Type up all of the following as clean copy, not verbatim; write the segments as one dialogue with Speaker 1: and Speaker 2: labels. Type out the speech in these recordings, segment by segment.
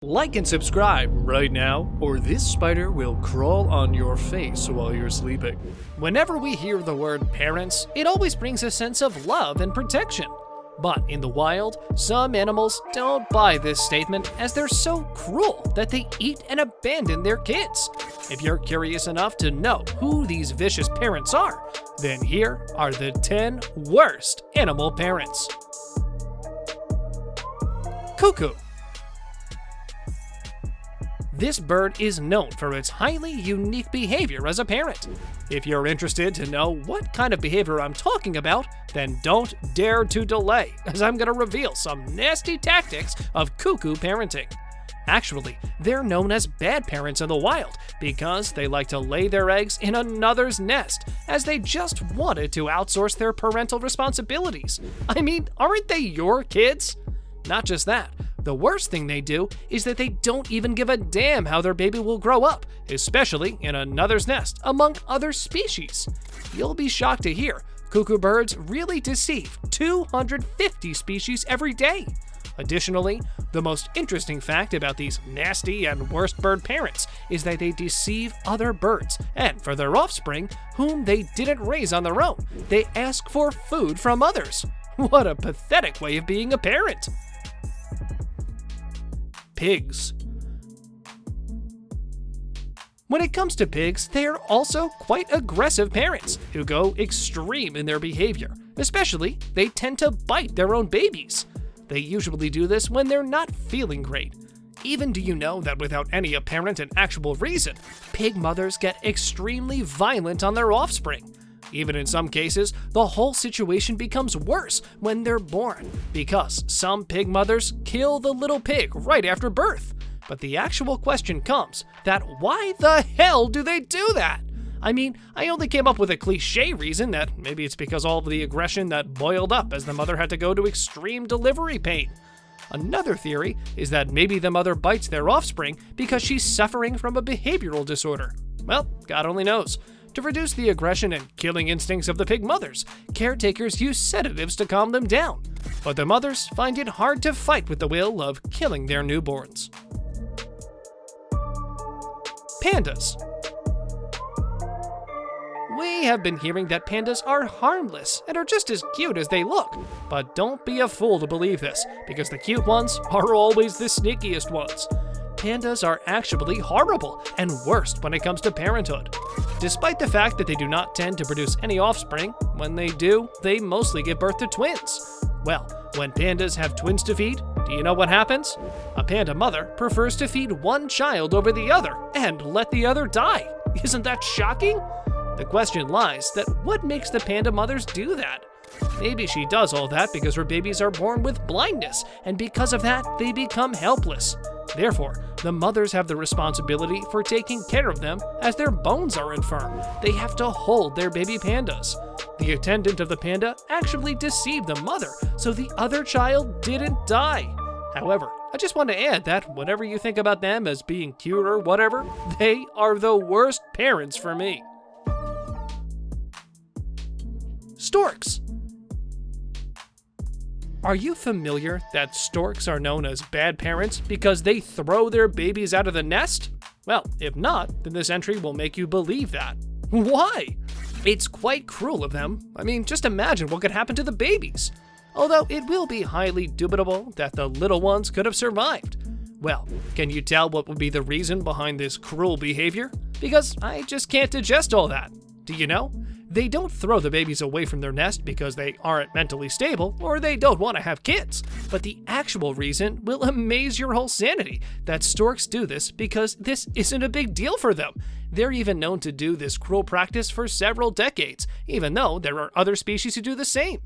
Speaker 1: Like and subscribe right now, or this spider will crawl on your face while you're sleeping. Whenever we hear the word parents, it always brings a sense of love and protection. But in the wild, some animals don't buy this statement as they're so cruel that they eat and abandon their kids. If you're curious enough to know who these vicious parents are, then here are the 10 worst animal parents. Cuckoo. This bird is known for its highly unique behavior as a parent. If you're interested to know what kind of behavior I'm talking about, then don't dare to delay, as I'm going to reveal some nasty tactics of cuckoo parenting. Actually, they're known as bad parents in the wild because they like to lay their eggs in another's nest, as they just wanted to outsource their parental responsibilities. I mean, aren't they your kids? Not just that. The worst thing they do is that they don't even give a damn how their baby will grow up, especially in another's nest among other species. You'll be shocked to hear cuckoo birds really deceive 250 species every day. Additionally, the most interesting fact about these nasty and worst bird parents is that they deceive other birds, and for their offspring, whom they didn't raise on their own, they ask for food from others. What a pathetic way of being a parent! Pigs. When it comes to pigs, they are also quite aggressive parents who go extreme in their behavior. Especially, they tend to bite their own babies. They usually do this when they're not feeling great. Even do you know that without any apparent and actual reason, pig mothers get extremely violent on their offspring? Even in some cases, the whole situation becomes worse when they're born, because some pig mothers kill the little pig right after birth. But the actual question comes that why the hell do they do that? I mean, I only came up with a cliche reason that maybe it's because all of the aggression that boiled up as the mother had to go to extreme delivery pain. Another theory is that maybe the mother bites their offspring because she's suffering from a behavioral disorder. Well, God only knows. To reduce the aggression and killing instincts of the pig mothers, caretakers use sedatives to calm them down. But the mothers find it hard to fight with the will of killing their newborns. Pandas. We have been hearing that pandas are harmless and are just as cute as they look. But don't be a fool to believe this, because the cute ones are always the sneakiest ones. Pandas are actually horrible and worst when it comes to parenthood. Despite the fact that they do not tend to produce any offspring, when they do, they mostly give birth to twins. Well, when pandas have twins to feed, do you know what happens? A panda mother prefers to feed one child over the other and let the other die. Isn't that shocking? The question lies that what makes the panda mothers do that? Maybe she does all that because her babies are born with blindness, and because of that, they become helpless. Therefore, the mothers have the responsibility for taking care of them as their bones are infirm. They have to hold their baby pandas. The attendant of the panda actually deceived the mother, so the other child didn't die. However, I just want to add that whatever you think about them as being cute or whatever, they are the worst parents for me. Storks. Are you familiar that storks are known as bad parents because they throw their babies out of the nest? Well, if not, then this entry will make you believe that. Why? It's quite cruel of them. I mean, just imagine what could happen to the babies. Although it will be highly dubitable that the little ones could have survived. Well, can you tell what would be the reason behind this cruel behavior? Because I just can't digest all that. Do you know? They don't throw the babies away from their nest because they aren't mentally stable or they don't want to have kids. But the actual reason will amaze your whole sanity, that storks do this because this isn't a big deal for them. They're even known to do this cruel practice for several decades, even though there are other species who do the same.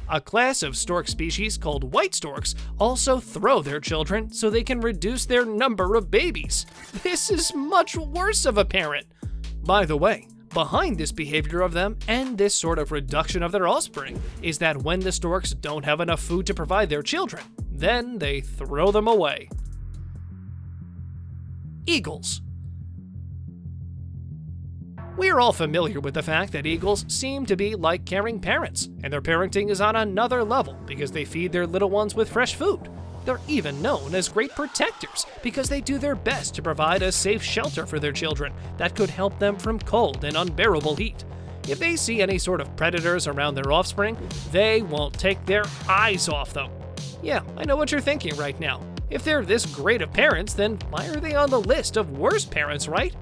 Speaker 1: A class of stork species called white storks also throw their children so they can reduce their number of babies. This is much worse of a parent. By the way, behind this behavior of them and this sort of reduction of their offspring is that when the storks don't have enough food to provide their children, then they throw them away. Eagles. We are all familiar with the fact that eagles seem to be like caring parents, and their parenting is on another level because they feed their little ones with fresh food. They're even known as great protectors because they do their best to provide a safe shelter for their children that could help them from cold and unbearable heat. If they see any sort of predators around their offspring, they won't take their eyes off them. Yeah, I know what you're thinking right now. If they're this great of parents, then why are they on the list of worst parents, right?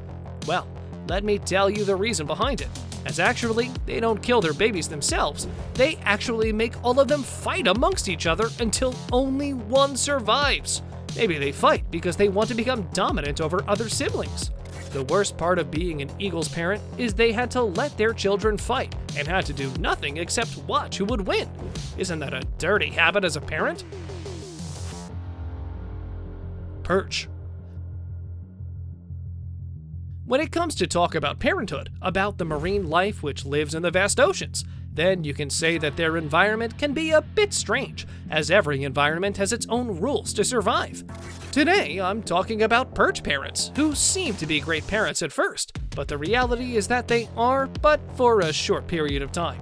Speaker 1: Well, let me tell you the reason behind it. As actually, they don't kill their babies themselves. They actually make all of them fight amongst each other until only one survives. Maybe they fight because they want to become dominant over other siblings. The worst part of being an Eagles parent is they had to let their children fight and had to do nothing except watch who would win. Isn't that a dirty habit as a parent? Perch. When it comes to talk about parenthood, about the marine life which lives in the vast oceans, then you can say that their environment can be a bit strange, as every environment has its own rules to survive. Today, I'm talking about perch parents, who seem to be great parents at first, but the reality is that they are, but for a short period of time.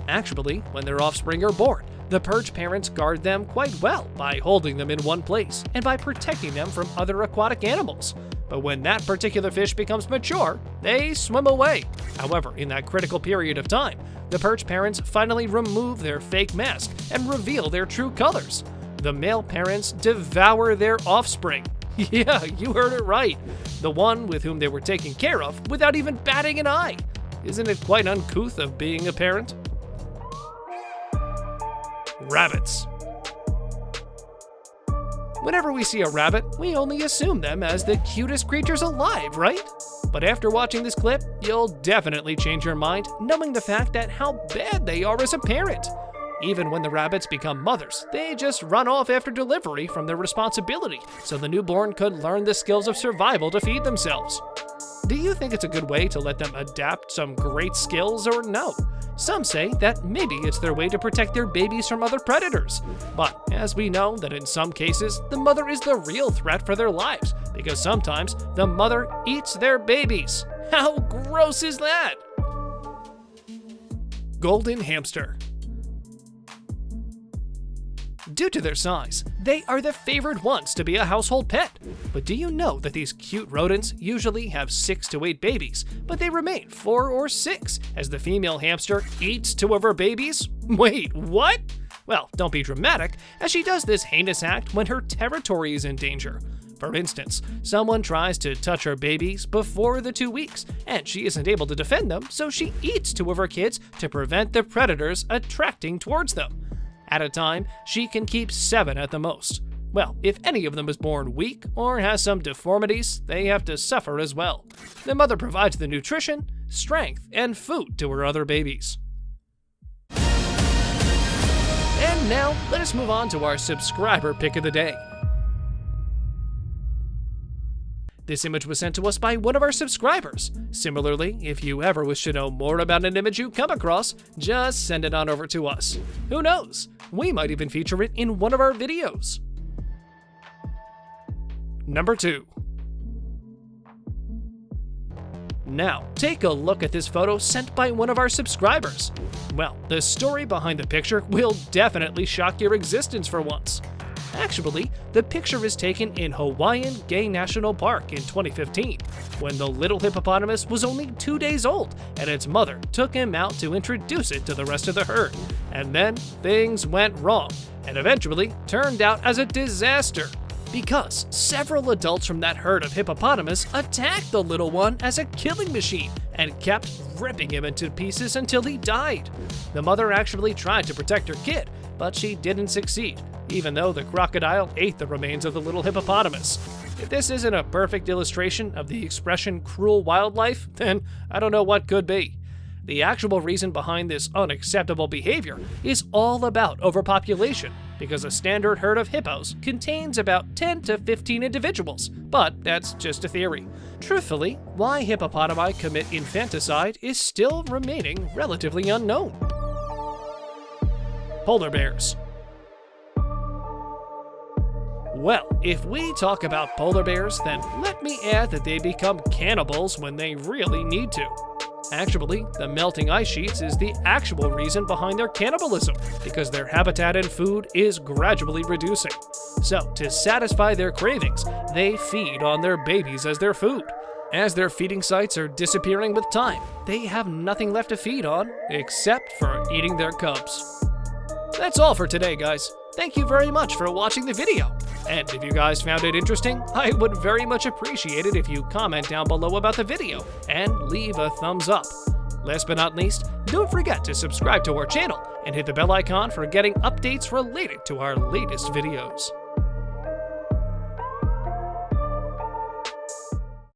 Speaker 1: Actually, when their offspring are born, the perch parents guard them quite well by holding them in one place and by protecting them from other aquatic animals. But when that particular fish becomes mature, they swim away. However, in that critical period of time, the perch parents finally remove their fake mask and reveal their true colors. The male parents devour their offspring. Yeah, you heard it right. The one with whom they were taken care of without even batting an eye. Isn't it quite uncouth of being a parent? Rabbits. Whenever we see a rabbit, we only assume them as the cutest creatures alive, right? But after watching this clip, you'll definitely change your mind knowing the fact that how bad they are as a parent. Even when the rabbits become mothers, they just run off after delivery from their responsibility so the newborn could learn the skills of survival to feed themselves. Do you think it's a good way to let them adapt some great skills or no? Some say that maybe it's their way to protect their babies from other predators. But as we know that in some cases, the mother is the real threat for their lives because sometimes the mother eats their babies. How gross is that? Golden hamster. Due to their size, they are the favored ones to be a household pet. But do you know that these cute rodents usually have 6 to 8 babies, but they remain 4 or 6 as the female hamster eats 2 of her babies? Wait, what? Well, don't be dramatic, as she does this heinous act when her territory is in danger. For instance, someone tries to touch her babies before the 2 weeks, and she isn't able to defend them, so she eats 2 of her kids to prevent the predators attracting towards them. At a time, she can keep 7 at the most. Well, if any of them is born weak or has some deformities, they have to suffer as well. The mother provides the nutrition, strength, and food to her other babies. And now, let us move on to our subscriber pick of the day. This image was sent to us by one of our subscribers. Similarly, if you ever wish to know more about an image you come across, just send it on over to us. Who knows? We might even feature it in one of our videos. Number 2. Now, take a look at this photo sent by one of our subscribers. Well, the story behind the picture will definitely shock your existence for once. Actually, the picture is taken in Hawaiian Gay National Park in 2015, when the little hippopotamus was only 2 days old and its mother took him out to introduce it to the rest of the herd. And then things went wrong and eventually turned out as a disaster because several adults from that herd of hippopotamus attacked the little one as a killing machine and kept ripping him into pieces until he died. The mother actually tried to protect her kid, but she didn't succeed, even though the crocodile ate the remains of the little hippopotamus. If this isn't a perfect illustration of the expression cruel wildlife, then I don't know what could be. The actual reason behind this unacceptable behavior is all about overpopulation, because a standard herd of hippos contains about 10 to 15 individuals, but that's just a theory. Truthfully, why hippopotami commit infanticide is still remaining relatively unknown. Polar bears. Well, if we talk about polar bears, then let me add that they become cannibals when they really need to. Actually, the melting ice sheets is the actual reason behind their cannibalism, because their habitat and food is gradually reducing. So, to satisfy their cravings, they feed on their babies as their food. As their feeding sites are disappearing with time, they have nothing left to feed on except for eating their cubs. That's all for today, guys. Thank you very much for watching the video. And if you guys found it interesting, I would very much appreciate it if you comment down below about the video and leave a thumbs up. Last but not least, don't forget to subscribe to our channel and hit the bell icon for getting updates related to our latest videos.